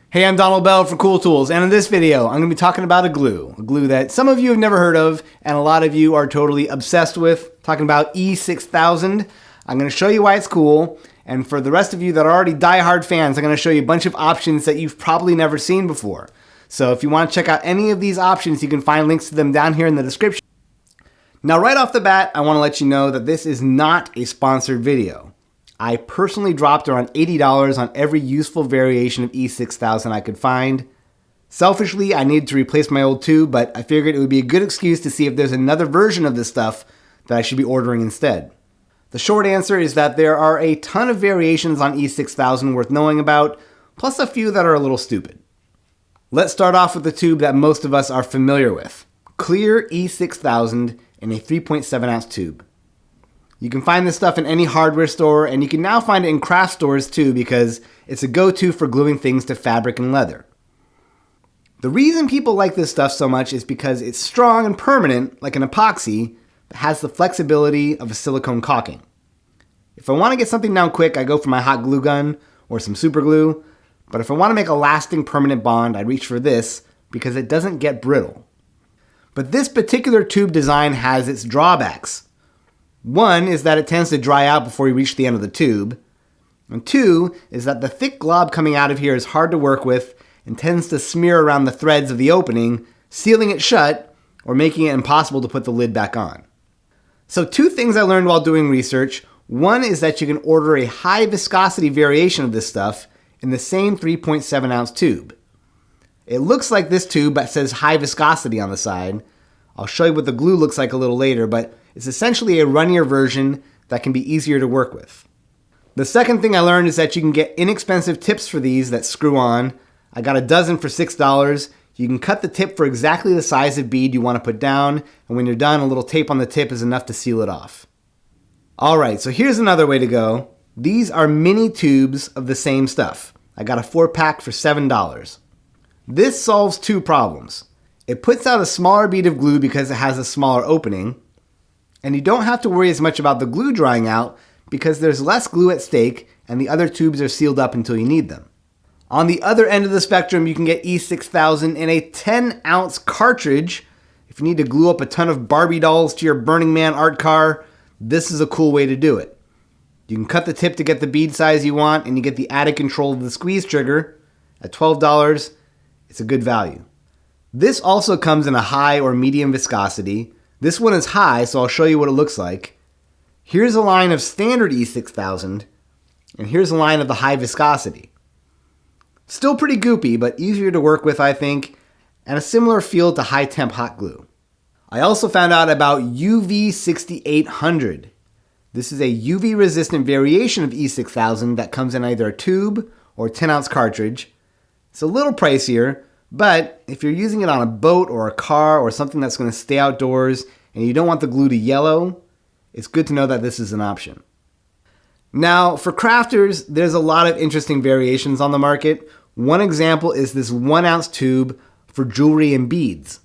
Hey, I'm Donald Bell for Cool Tools, and in this video, I'm going to be talking about a glue that some of you have never heard of, and a lot of you are totally obsessed with, talking about E6000. I'm going to show you why it's cool, and for the rest of you that are already die-hard fans, I'm going to show you a bunch of options that you've probably never seen before. So if you want to check out any of these options, you can find links to them down here in the description. Now, right off the bat, I want to let you know that this is not a sponsored video. I personally dropped around $80 on every useful variation of E6000 I could find. Selfishly, I needed to replace my old tube, but I figured it would be a good excuse to see if there's another version of this stuff that I should be ordering instead. The short answer is that there are a ton of variations on E6000 worth knowing about, plus a few that are a little stupid. Let's start off with the tube that most of us are familiar with. Clear E6000 in a 3.7 ounce tube. You can find this stuff in any hardware store, and you can now find it in craft stores too because it's a go-to for gluing things to fabric and leather. The reason people like this stuff so much is because it's strong and permanent, like an epoxy, but has the flexibility of a silicone caulking. If I want to get something down quick, I go for my hot glue gun or some super glue, but if I want to make a lasting permanent bond, I reach for this because it doesn't get brittle. But this particular tube design has its drawbacks. One is that it tends to dry out before you reach the end of the tube. And two is that the thick glob coming out of here is hard to work with and tends to smear around the threads of the opening, sealing it shut or making it impossible to put the lid back on. So two things I learned while doing research. One is that you can order a high viscosity variation of this stuff in the same 3.7 ounce tube. It looks like this tube but says high viscosity on the side. I'll show you what the glue looks like a little later, but it's essentially a runnier version that can be easier to work with. The second thing I learned is that you can get inexpensive tips for these that screw on. I got a dozen for $6. You can cut the tip for exactly the size of bead you want to put down, and when you're done, a little tape on the tip is enough to seal it off. Alright, so here's another way to go. These are mini tubes of the same stuff. I got a 4-pack for $7. This solves two problems. It puts out a smaller bead of glue because it has a smaller opening, and you don't have to worry as much about the glue drying out because there's less glue at stake and the other tubes are sealed up until you need them. On the other end of the spectrum, you can get E6000 in a 10 ounce cartridge. If you need to glue up a ton of Barbie dolls to your Burning Man art car, this is a cool way to do it. You can cut the tip to get the bead size you want, and you get the added control of the squeeze trigger. At $12, it's a good value. This also comes in a high or medium viscosity. This one is high, so I'll show you what it looks like. Here's a line of standard E6000, and here's a line of the high viscosity. Still pretty goopy, but easier to work with, I think, and a similar feel to high-temp hot glue. I also found out about UV E6800. This is a UV-resistant variation of E6000 that comes in either a tube or 10 ounce cartridge. It's a little pricier, but if you're using it on a boat or a car or something that's going to stay outdoors and you don't want the glue to yellow, it's good to know that this is an option. Now, for crafters, there's a lot of interesting variations on the market. One example is this 1 ounce tube for jewelry and beads.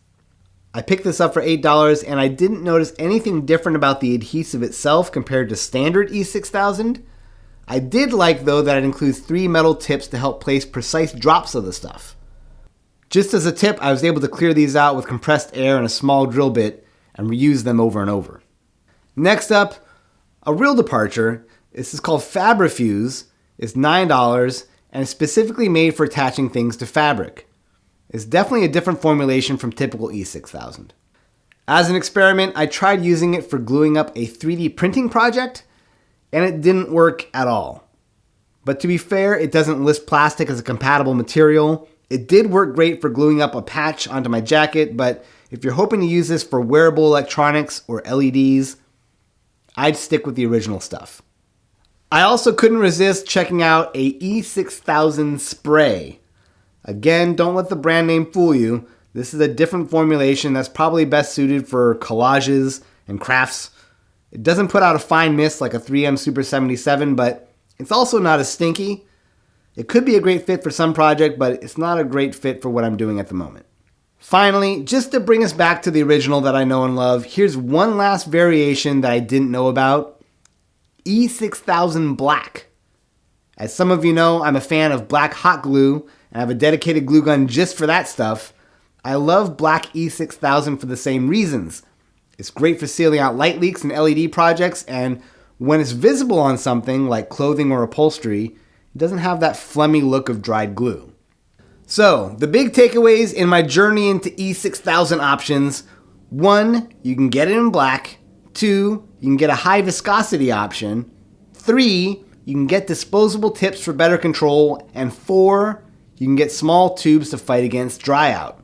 I picked this up for $8 and I didn't notice anything different about the adhesive itself compared to standard E6000. I did like, though, that it includes 3 metal tips to help place precise drops of the stuff. Just as a tip, I was able to clear these out with compressed air and a small drill bit and reuse them over and over. Next up, a real departure. This is called Fabri-Fuse. It's $9 and is specifically made for attaching things to fabric. It's definitely a different formulation from typical E6000. As an experiment, I tried using it for gluing up a 3D printing project, and it didn't work at all. But to be fair, it doesn't list plastic as a compatible material. It did work great for gluing up a patch onto my jacket, but if you're hoping to use this for wearable electronics or LEDs, I'd stick with the original stuff. I also couldn't resist checking out a E6000 spray. Again, don't let the brand name fool you. This is a different formulation that's probably best suited for collages and crafts. It doesn't put out a fine mist like a 3M Super 77, but it's also not as stinky. It could be a great fit for some project, but it's not a great fit for what I'm doing at the moment. Finally, just to bring us back to the original that I know and love, here's one last variation that I didn't know about. E6000 Black. As some of you know, I'm a fan of black hot glue, and I have a dedicated glue gun just for that stuff. I love black E6000 for the same reasons. It's great for sealing out light leaks in LED projects, and when it's visible on something like clothing or upholstery, it doesn't have that phlegmy look of dried glue. So, the big takeaways in my journey into E6000 options: 1, you can get it in black. 2, you can get a high viscosity option. 3, you can get disposable tips for better control. And 4, you can get small tubes to fight against dry out.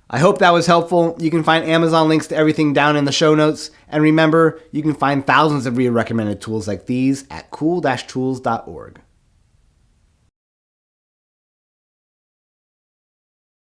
I hope that was helpful. You can find Amazon links to everything down in the show notes. And remember, you can find thousands of recommended tools like these at cool-tools.org.